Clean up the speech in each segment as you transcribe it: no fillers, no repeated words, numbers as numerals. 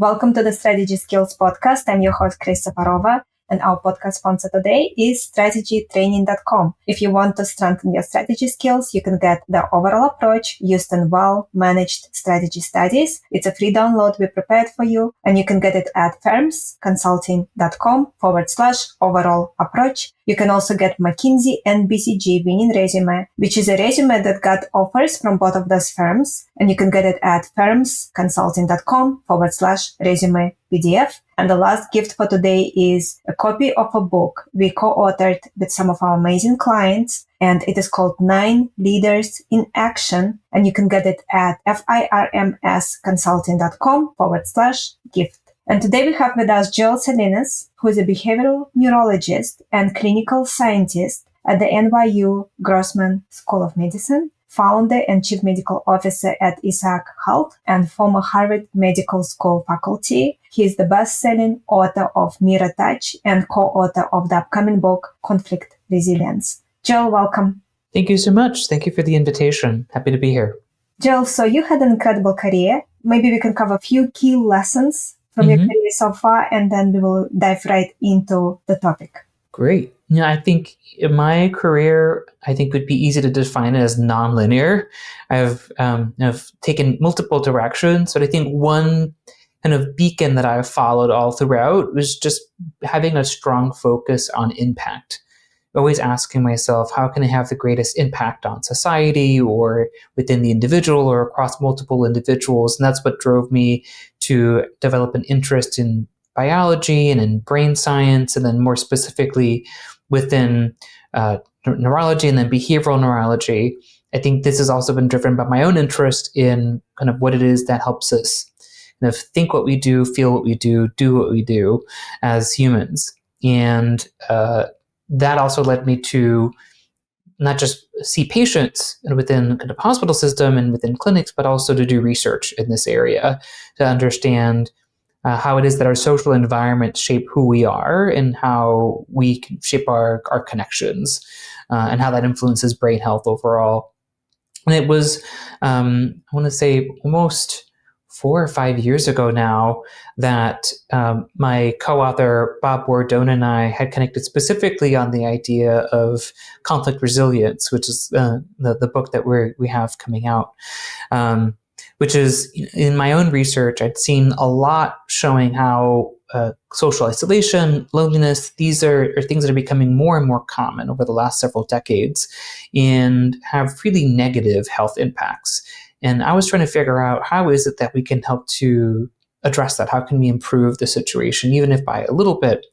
Welcome to the Strategy Skills Podcast. I'm your host, Chris Saparova, and our podcast sponsor today is strategytraining.com. If you want to strengthen your strategy skills, you can get the overall approach used in well-managed strategy studies. It's a free download we prepared for you, and you can get it at firmsconsulting.com/overall approach. You can also get McKinsey and BCG winning resume, which is a resume that got offers from both of those firms. And you can get it at firmsconsulting.com/resume PDF. And the last gift for today is a copy of a book we co-authored with some of our amazing clients. And it is called 9 Leaders in Action. And you can get it at firmsconsulting.com/gift. And today we have with us Joel Salinas, who is a behavioral neurologist and clinical scientist at the NYU Grossman School of Medicine, founder and chief medical officer at Isaac Health, and former Harvard Medical School faculty. He is the best-selling author of Mirror Touch and co-author of the upcoming book, Conflict Resilience. Joel, welcome. Thank you so much. Thank you for the invitation. Happy to be here. Joel, so you had an incredible career. Maybe we can cover a few key lessons from your career so far, and then we will dive right into the topic. Great. I think my career, would be easy to define as nonlinear. I've taken multiple directions, but I think one kind of beacon that I've followed all throughout was just having a strong focus on impact. Always asking myself, how can I have the greatest impact on society or within the individual or across multiple individuals? And that's what drove me to develop an interest in biology and in brain science, and then more specifically within neurology and then behavioral neurology. I think this has also been driven by my own interest in kind of what it is that helps us kind of think what we do, feel what we do what we do as humans. And that also led me to not just see patients within kind of hospital system and within clinics, but also to do research in this area to understand how it is that our social environment shape who we are and how we can shape our connections and how that influences brain health overall. And it was, I want to say almost 4 or 5 years ago now that my co-author Bob Wardone and I had connected specifically on the idea of conflict resilience, which is the book that we have coming out. Which is, in my own research, I'd seen a lot showing how social isolation, loneliness, these are things that are becoming more and more common over the last several decades and have really negative health impacts. And I was trying to figure out, how is it that we can help to address that? How can we improve the situation, even if by a little bit?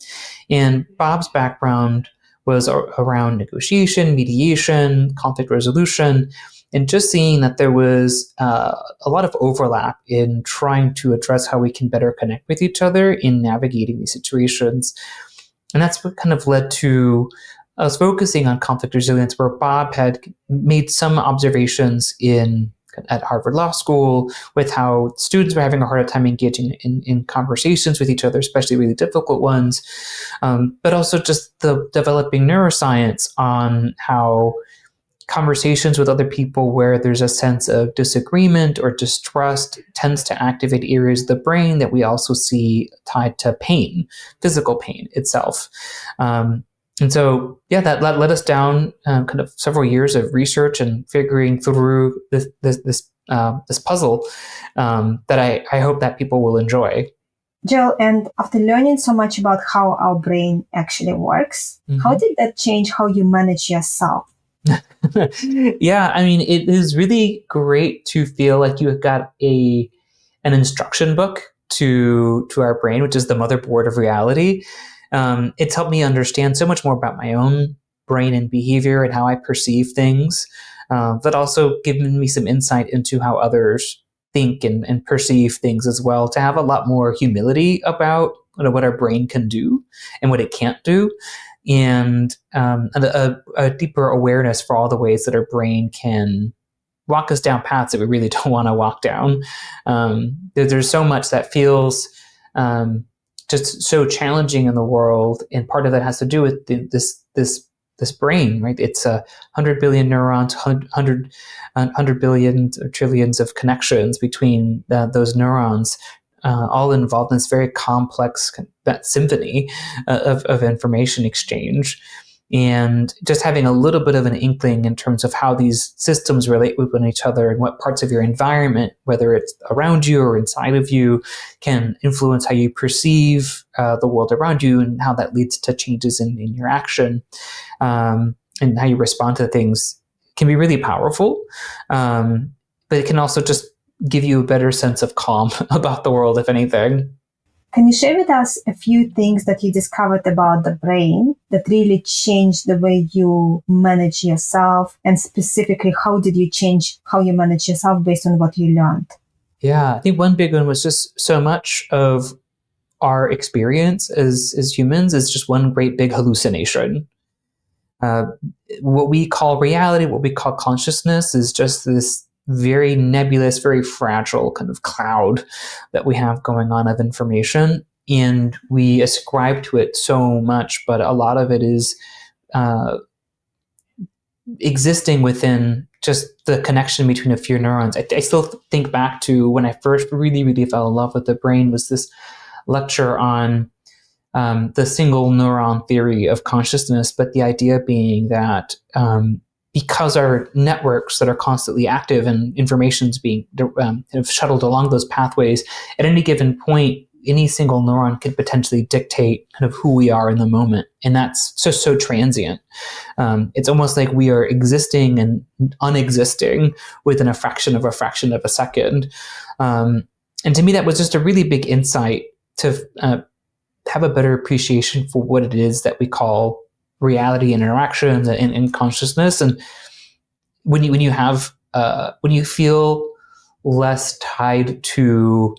And Bob's background was around negotiation, mediation, conflict resolution, and just seeing that there was a lot of overlap in trying to address how we can better connect with each other in navigating these situations. And that's what kind of led to us focusing on conflict resilience, where Bob had made some observations at Harvard Law School with how students were having a harder time engaging in conversations with each other, especially really difficult ones, but also just the developing neuroscience on how conversations with other people where there's a sense of disagreement or distrust tends to activate areas of the brain that we also see tied to pain, physical pain itself. And so, that led us down kind of several years of research and figuring through this puzzle that I hope that people will enjoy. Joel, and after learning so much about how our brain actually works, how did that change how you manage yourself? Yeah, I mean, it is really great to feel like you have got an instruction book to our brain, which is the motherboard of reality. It's helped me understand so much more about my own brain and behavior and how I perceive things, but also given me some insight into how others think and perceive things as well, to have a lot more humility about what our brain can do and what it can't do, and a deeper awareness for all the ways that our brain can walk us down paths that we really don't want to walk down. There's so much that feels just so challenging in the world, and part of that has to do with this brain, right? It's 100 billion neurons, 100 billion or trillions of connections between those neurons. all involved in this very complex that symphony of information exchange. And just having a little bit of an inkling in terms of how these systems relate with each other and what parts of your environment, whether it's around you or inside of you, can influence how you perceive the world around you and how that leads to changes in your action, and how you respond to things can be really powerful. But it can also just give you a better sense of calm about the world, if anything. Can you share with us a few things that you discovered about the brain that really changed the way you manage yourself? And specifically, how did you change how you manage yourself based on what you learned? Yeah, I think one big one was just so much of our experience as humans is just one great big hallucination. What we call reality, what we call consciousness, is just this very nebulous, very fragile kind of cloud that we have going on of information. And we ascribe to it so much, but a lot of it is existing within just the connection between a few neurons. I still think back to when I first really, really fell in love with the brain was this lecture on the single neuron theory of consciousness, but the idea being that because our networks that are constantly active and information is being kind of shuttled along those pathways, at any given point, any single neuron could potentially dictate kind of who we are in the moment. And that's so transient. It's almost like we are existing and unexisting within a fraction of a second. And to me, that was just a really big insight to have a better appreciation for what it is that we call reality and interaction and consciousness. And when you feel less tied to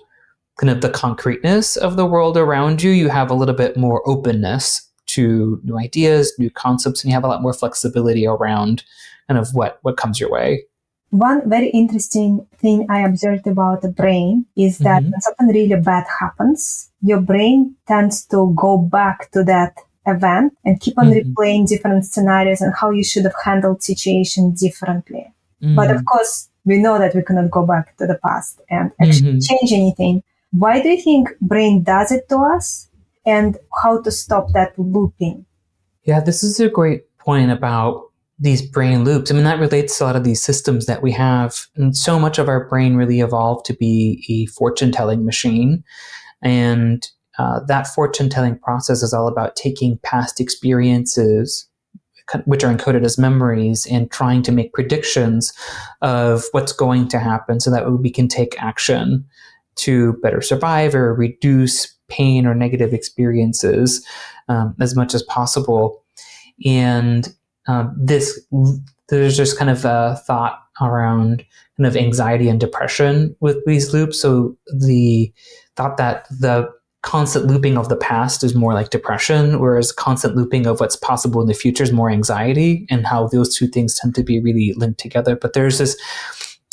kind of the concreteness of the world around you, you have a little bit more openness to new ideas, new concepts, and you have a lot more flexibility around kind of what comes your way. One very interesting thing I observed about the brain is that when something really bad happens, your brain tends to go back to that event and keep on replaying different scenarios and how you should have handled situation differently. But of course, we know that we cannot go back to the past and actually change anything. Why do you think brain does it to us, and how to stop that looping? Yeah, this is a great point about these brain loops. I mean, that relates to a lot of these systems that we have. And so much of our brain really evolved to be a fortune-telling machine. And that fortune-telling process is all about taking past experiences, which are encoded as memories, and trying to make predictions of what's going to happen so that we can take action to better survive or reduce pain or negative experiences as much as possible. And there's just kind of a thought around kind of anxiety and depression with these loops. So the thought that the constant looping of the past is more like depression, whereas constant looping of what's possible in the future is more anxiety, and how those two things tend to be really linked together. But there's this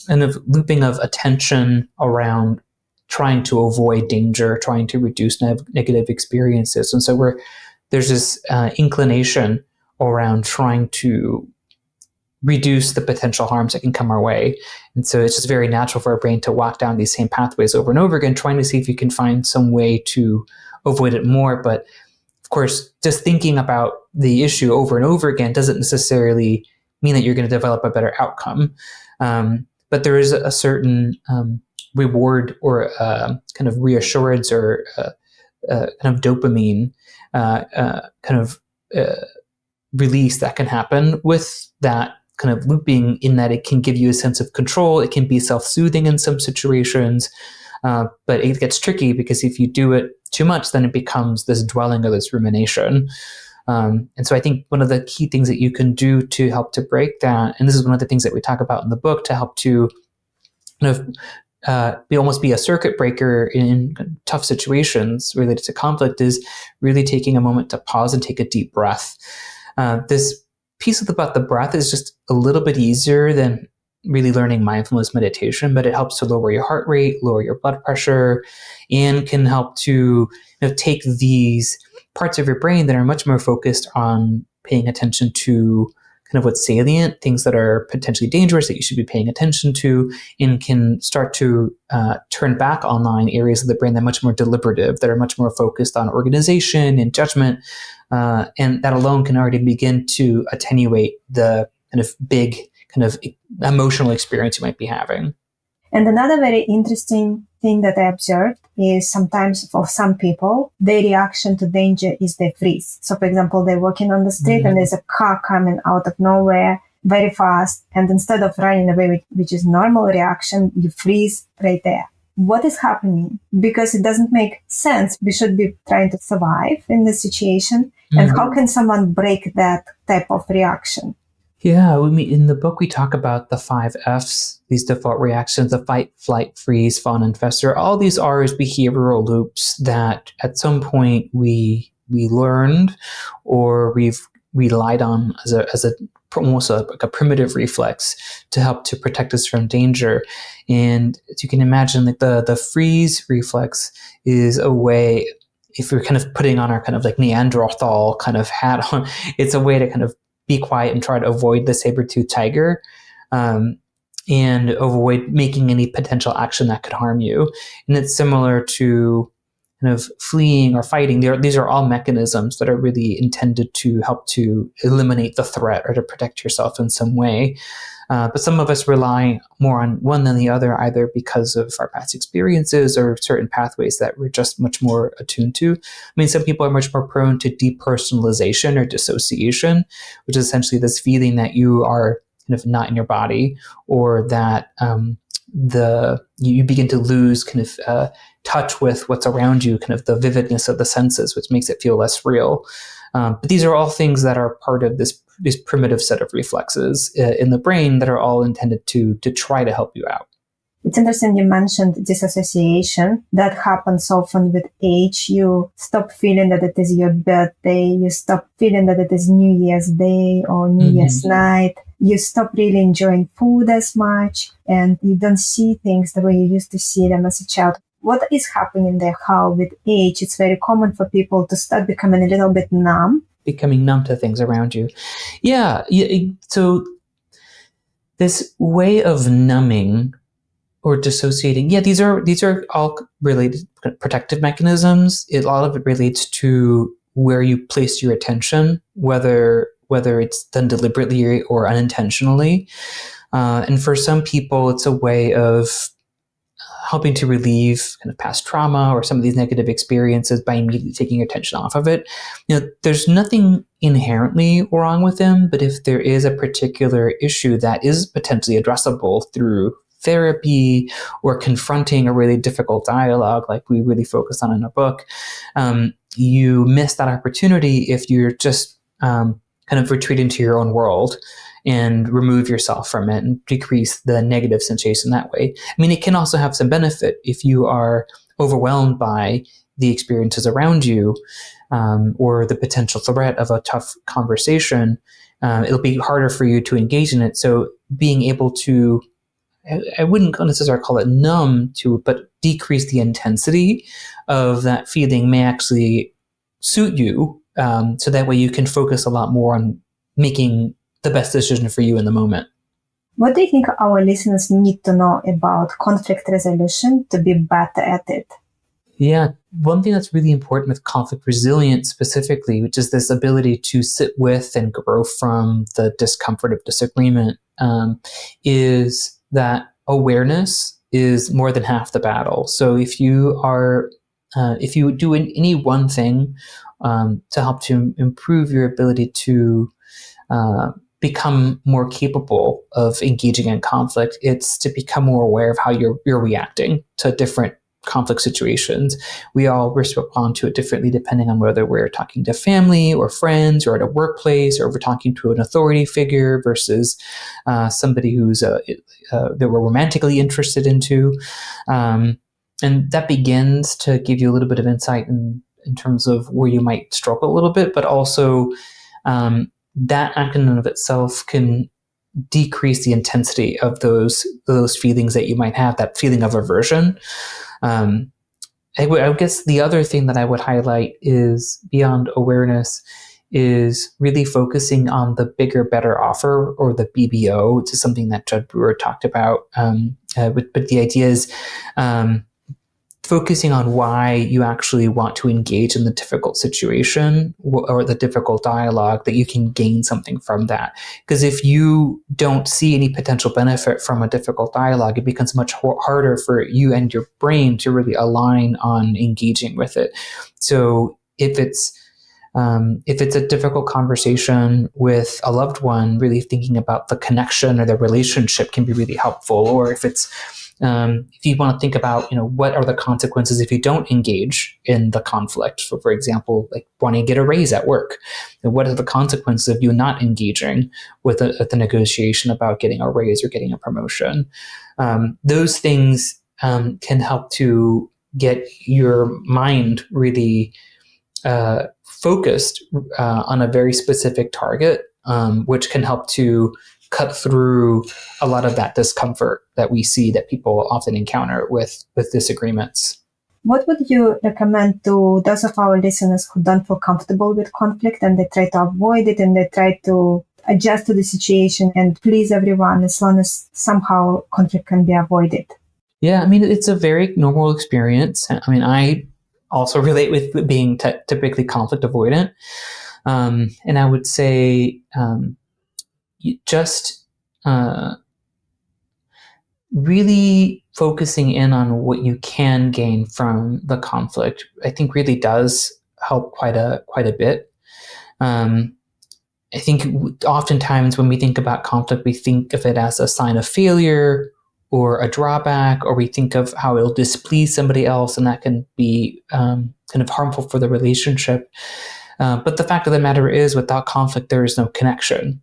kind of looping of attention around trying to avoid danger, trying to reduce negative experiences. And so there's this inclination around trying to reduce the potential harms that can come our way. And so it's just very natural for our brain to walk down these same pathways over and over again, trying to see if you can find some way to avoid it more. But of course, just thinking about the issue over and over again doesn't necessarily mean that you're going to develop a better outcome. But there is a certain reward or kind of reassurance or kind of dopamine release that can happen with that kind of looping, in that it can give you a sense of control. It can be self-soothing in some situations, but it gets tricky because if you do it too much, then it becomes this dwelling or this rumination. And so I think one of the key things that you can do to help to break that, and this is one of the things that we talk about in the book to help to kind of almost be a circuit breaker in tough situations related to conflict, is really taking a moment to pause and take a deep breath. This piece about the breath is just a little bit easier than really learning mindfulness meditation, but it helps to lower your heart rate, lower your blood pressure, and can help to take these parts of your brain that are much more focused on paying attention to kind of what's salient, things that are potentially dangerous that you should be paying attention to, and can start to turn back online areas of the brain that are much more deliberative, that are much more focused on organization and judgment. And that alone can already begin to attenuate the kind of big kind of emotional experience you might be having. And another very interesting thing that I observed is sometimes for some people, their reaction to danger is they freeze. So for example, they're walking on the street and there's a car coming out of nowhere very fast. And instead of running away, which is normal reaction, you freeze right there. What is happening? Because it doesn't make sense. We should be trying to survive in this situation. And how can someone break that type of reaction? Yeah, in the book, we talk about the 5 Fs, these default reactions, the fight, flight, freeze, fawn, and fester. All these are behavioral loops that at some point we learned or we've relied on as almost like a primitive reflex to help to protect us from danger. And as you can imagine, like the freeze reflex is a way, if we're kind of putting on our kind of like Neanderthal kind of hat on, it's a way to kind of be quiet and try to avoid the saber-toothed tiger, and avoid making any potential action that could harm you. And it's similar to kind of fleeing or fighting. These are all mechanisms that are really intended to help to eliminate the threat or to protect yourself in some way. But some of us rely more on one than the other, either because of our past experiences or certain pathways that we're just much more attuned to. I mean, some people are much more prone to depersonalization or dissociation, which is essentially this feeling that you are kind of not in your body, or that you begin to lose kind of touch with what's around you, kind of the vividness of the senses, which makes it feel less real. But these are all things that are part of this primitive set of reflexes in the brain that are all intended to try to help you out. It's interesting you mentioned disassociation. That happens often with age. You stop feeling that it is your birthday. You stop feeling that it is New Year's Day or New Year's night. You stop really enjoying food as much, and you don't see things the way you used to see them as a child. What is happening there? How with age, it's very common for people to start becoming a little bit numb. Becoming numb to things around you. Yeah. So this way of numbing or dissociating, these are all related protective mechanisms. A lot of it relates to where you place your attention, whether it's done deliberately or unintentionally. And for some people, it's a way of helping to relieve kind of past trauma or some of these negative experiences by immediately taking your attention off of it. There's nothing inherently wrong with them, but if there is a particular issue that is potentially addressable through therapy or confronting a really difficult dialogue, like we really focus on in our book, you miss that opportunity if you're just kind of retreat into your own world and remove yourself from it and decrease the negative sensation that way. I mean, it can also have some benefit if you are overwhelmed by the experiences around you, or the potential threat of a tough conversation. It'll be harder for you to engage in it. So being able to, I wouldn't necessarily call it numb to it, but decrease the intensity of that feeling may actually suit you. So that way you can focus a lot more on making the best decision for you in the moment. What do you think our listeners need to know about conflict resolution to be better at it? Yeah, one thing that's really important with conflict resilience specifically, which is this ability to sit with and grow from the discomfort of disagreement, is that awareness is more than half the battle. So if you do any one thing to help to improve your ability to become more capable of engaging in conflict, it's to become more aware of how you're reacting to different conflict situations. We all respond to it differently depending on whether we're talking to family or friends or at a workplace, or we're talking to an authority figure versus somebody who's that we're romantically interested into. And that begins to give you a little bit of insight in terms of where you might struggle a little bit, but also that act in and of itself can decrease the intensity of those feelings that you might have, that feeling of aversion. I guess the other thing that I would highlight is, beyond awareness, is really focusing on the bigger, better offer, or the BBO, which is something that Judd Brewer talked about. But the idea is focusing on why you actually want to engage in the difficult situation or the difficult dialogue, that you can gain something from that. Because if you don't see any potential benefit from a difficult dialogue, it becomes much harder for you and your brain to really align on engaging with it. So if it's a difficult conversation with a loved one, really thinking about the connection or the relationship can be really helpful. Or if you want to think about, what are the consequences if you don't engage in the conflict? So, for example, like wanting to get a raise at work. And what are the consequences of you not engaging with the negotiation about getting a raise or getting a promotion? Those things can help to get your mind really focused on a very specific target, which can help to cut through a lot of that discomfort that we see that people often encounter with disagreements. What would you recommend to those of our listeners who don't feel comfortable with conflict and they try to avoid it and they try to adjust to the situation and please everyone as long as somehow conflict can be avoided? Yeah, I mean, it's a very normal experience. I mean, I also relate with being typically conflict avoidant. And I would say just really focusing in on what you can gain from the conflict, I think really does help quite a bit. I think oftentimes when we think about conflict, we think of it as a sign of failure or a drawback, or we think of how it'll displease somebody else, and that can be kind of harmful for the relationship. But the fact of the matter is, without conflict, there is no connection.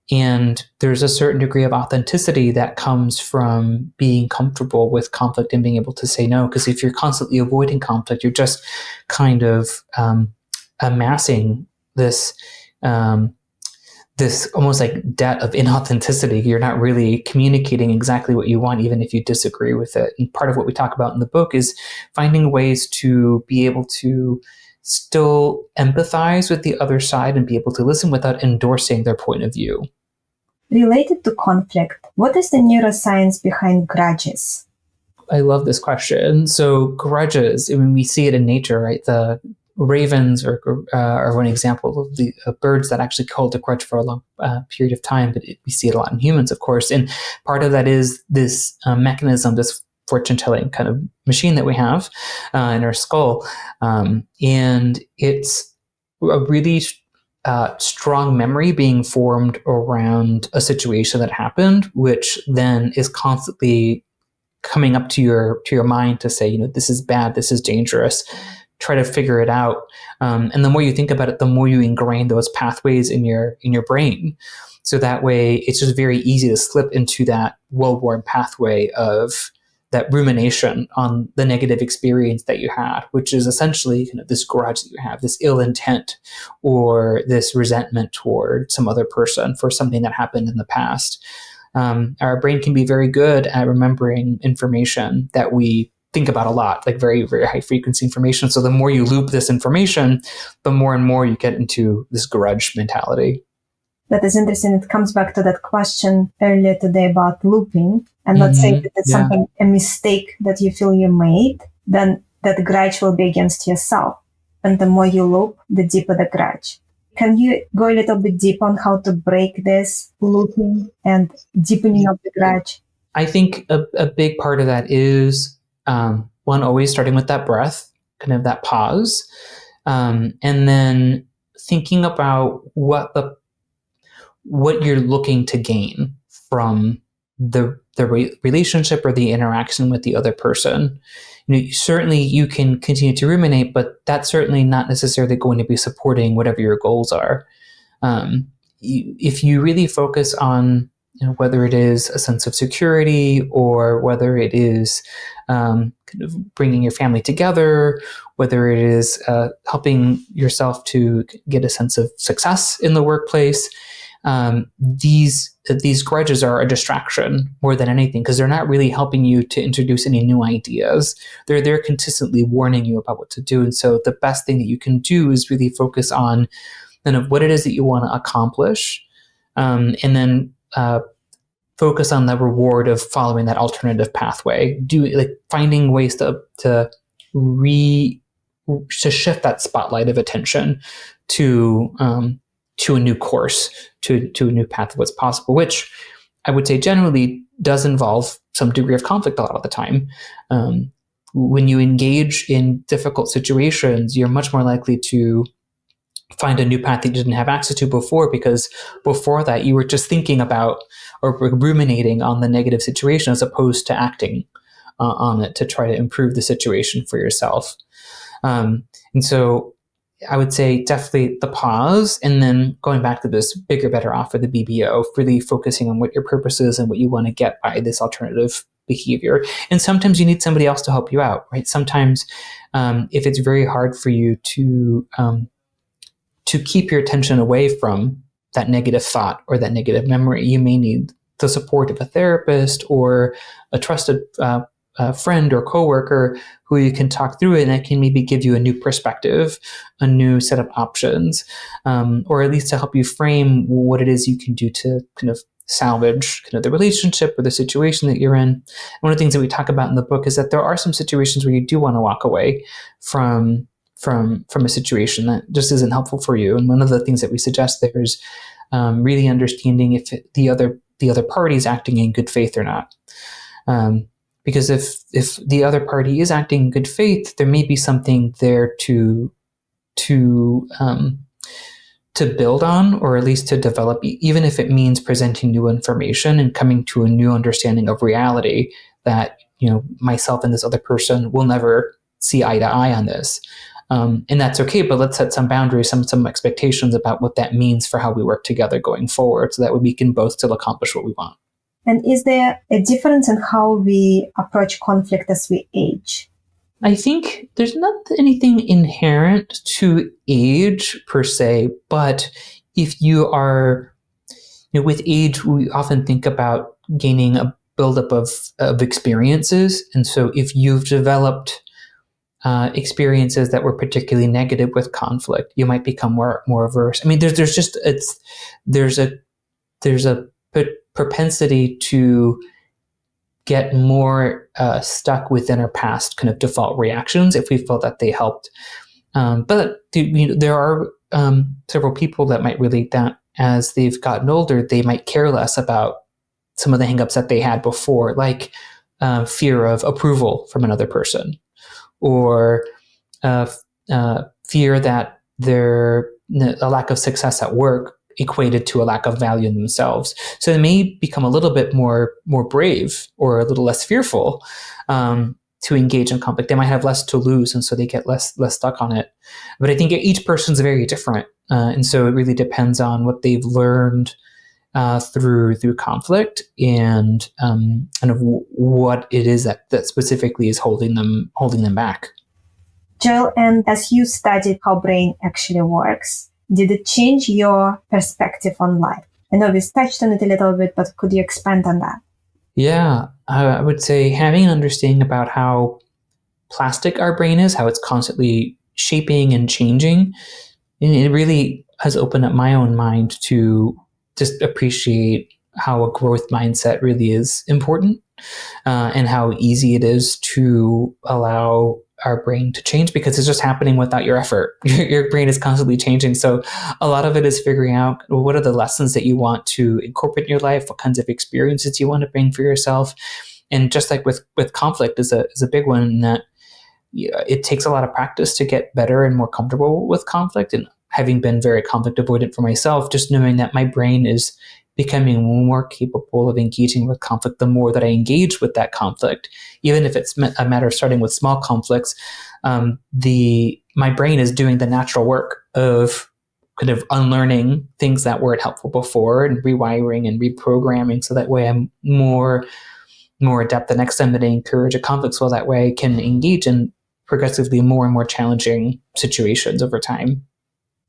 And there's a certain degree of authenticity that comes from being comfortable with conflict and being able to say no. Because if you're constantly avoiding conflict, you're just kind of amassing this almost like debt of inauthenticity. You're not really communicating exactly what you want, even if you disagree with it. And part of what we talk about in the book is finding ways to be able to still empathize with the other side and be able to listen without endorsing their point of view. Related to conflict, what is the neuroscience behind grudges? I love this question. So grudges, I mean, we see it in nature, right? The ravens are one example of the birds that actually hold a grudge for a long period of time, but we see it a lot in humans, of course. And part of that is this mechanism, this fortune-telling kind of machine that we have in our skull. And it's a really strong memory being formed around a situation that happened, which then is constantly coming up to your mind to say, this is bad, this is dangerous. Try to figure it out. And the more you think about it, the more you ingrain those pathways in your brain. So that way it's just very easy to slip into that well-worn pathway of that rumination on the negative experience that you had, which is essentially kind of this grudge that you have, this ill intent or this resentment toward some other person for something that happened in the past. Our brain can be very good at remembering information that we think about a lot, like very, very high frequency information. So the more you loop this information, the more and more you get into this grudge mentality. That is interesting. It comes back to that question earlier today about looping. And let's say that it's a mistake that you feel you made, then that grudge will be against yourself. And the more you loop, the deeper the grudge. Can you go a little bit deep on how to break this looping and deepening of the grudge? I think a big part of that is one, always starting with that breath, kind of that pause, and then thinking about what you're looking to gain from the relationship or the interaction with the other person. Certainly you can continue to ruminate, but that's certainly not necessarily going to be supporting whatever your goals are. If you really focus on whether it is a sense of security or whether it is kind of bringing your family together, whether it is helping yourself to get a sense of success in the workplace, these grudges are a distraction more than anything, because they're not really helping you to introduce any new ideas. They're consistently warning you about what to do. And so the best thing that you can do is really focus on kind of what it is that you want to accomplish, and then focus on the reward of following that alternative pathway. Finding ways to shift that spotlight of attention to a new course, to a new path of what's possible, which I would say generally does involve some degree of conflict a lot of the time. When you engage in difficult situations, you're much more likely to find a new path that you didn't have access to before, because before that you were just thinking about or ruminating on the negative situation as opposed to acting on it to try to improve the situation for yourself. And so I would say definitely the pause, and then going back to this bigger, better offer, the BBO, really focusing on what your purpose is and what you want to get by this alternative behavior. And sometimes you need somebody else to help you out, right? Sometimes if it's very hard for you to keep your attention away from that negative thought or that negative memory, you may need the support of a therapist or a trusted friend or coworker who you can talk through it, and that can maybe give you a new perspective, a new set of options, or at least to help you frame what it is you can do to kind of salvage kind of the relationship or the situation that you're in. One of the things that we talk about in the book is that there are some situations where you do want to walk away from a situation that just isn't helpful for you. And one of the things that we suggest there is really understanding if the other party is acting in good faith or not. Because if the other party is acting in good faith, there may be something there to build on, or at least to develop, even if it means presenting new information and coming to a new understanding of reality that, myself and this other person will never see eye to eye on this. And that's okay, but let's set some boundaries, some expectations about what that means for how we work together going forward, so that we can both still accomplish what we want. And is there a difference in how we approach conflict as we age? I think there's not anything inherent to age per se, but if you are, with age, we often think about gaining a buildup of experiences. And so if you've developed experiences that were particularly negative with conflict, you might become more averse. I mean, there's a propensity to get more stuck within our past kind of default reactions if we felt that they helped. But there are several people that might relate that as they've gotten older, they might care less about some of the hangups that they had before, like fear of approval from another person, or fear that a lack of success at work equated to a lack of value in themselves. So they may become a little bit more brave or a little less fearful to engage in conflict. They might have less to lose, and so they get less stuck on it. But I think each person's very different, and so it really depends on what they've learned through conflict and kind of what it is that specifically is holding them back. Joel, and as you studied how brain actually works, did it change your perspective on life? I know we touched on it a little bit, but could you expand on that? Yeah, I would say having an understanding about how plastic our brain is, how it's constantly shaping and changing, and it really has opened up my own mind to just appreciate how a growth mindset really is important, and how easy it is to allow our brain to change, because it's just happening without your effort. Your brain is constantly changing. So a lot of it is figuring out, well, what are the lessons that you want to incorporate in your life? What kinds of experiences you want to bring for yourself? And just like with conflict is a big one, in that it takes a lot of practice to get better and more comfortable with conflict. And having been very conflict avoidant for myself, just knowing that my brain is becoming more capable of engaging with conflict the more that I engage with that conflict, even if it's a matter of starting with small conflicts. My brain is doing the natural work of kind of unlearning things that weren't helpful before, and rewiring and reprogramming, so that way I'm more adept the next time that I encourage a conflict, so that way I can engage in progressively more and more challenging situations over time.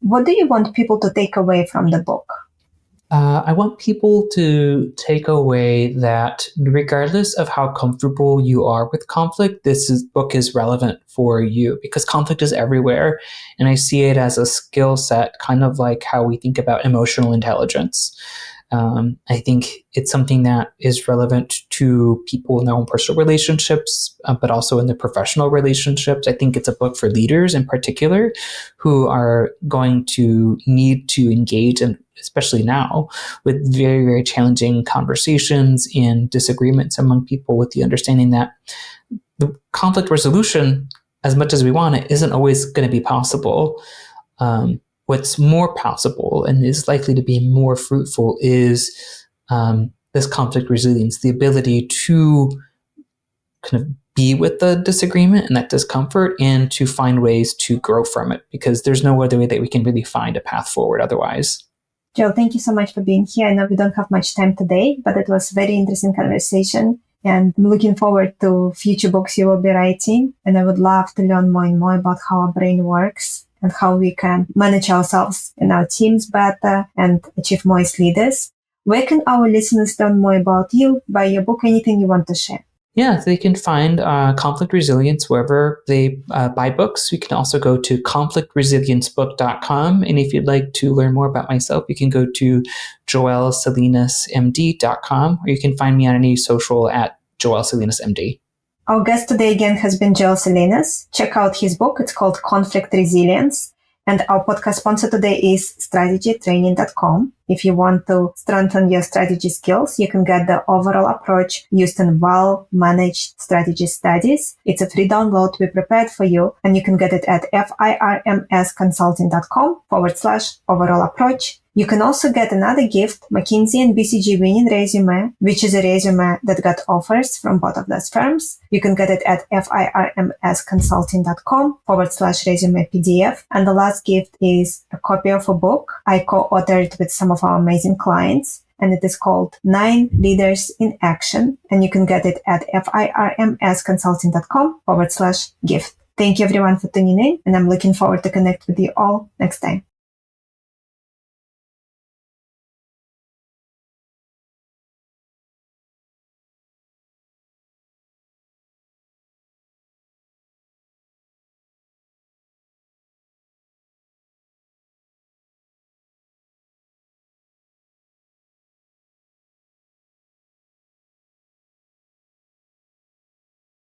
What do you want people to take away from the book? I want people to take away that regardless of how comfortable you are with conflict, book is relevant for you because conflict is everywhere. And I see it as a skill set, kind of like how we think about emotional intelligence. I think it's something that is relevant to people in their own personal relationships, but also in their professional relationships. I think it's a book for leaders in particular who are going to need to engage, and especially now, with very, very challenging conversations and disagreements among people, with the understanding that the conflict resolution, as much as we want it, isn't always going to be possible. What's more possible and is likely to be more fruitful is this conflict resilience, the ability to kind of be with the disagreement and that discomfort and to find ways to grow from it, because there's no other way that we can really find a path forward otherwise. Joe, thank you so much for being here. I know we don't have much time today, but it was a very interesting conversation. And I'm looking forward to future books you will be writing. And I would love to learn more and more about how our brain works and how we can manage ourselves and our teams better and achieve more as leaders. Where can our listeners learn more about you, buy your book, anything you want to share? Yeah, they can find Conflict Resilience wherever they buy books. You can also go to conflictresiliencebook.com. And if you'd like to learn more about myself, you can go to joelsalinasmd.com, or you can find me on any social at joelsalinasmd. Our guest today again has been Joel Salinas. Check out his book. It's called Conflict Resilience. And our podcast sponsor today is strategytraining.com. If you want to strengthen your strategy skills, you can get the overall approach used in well-managed strategy studies. It's a free download to be prepared for you, and you can get it at firmsconsulting.com/overall approach. You can also get another gift, McKinsey and BCG winning resume, which is a resume that got offers from both of those firms. You can get it at firmsconsulting.com/resume PDF. And the last gift is a copy of a book I co-authored with some of our amazing clients, and it is called 9 Leaders in Action. And you can get it at firmsconsulting.com/gift. Thank you everyone for tuning in, and I'm looking forward to connect with you all next time.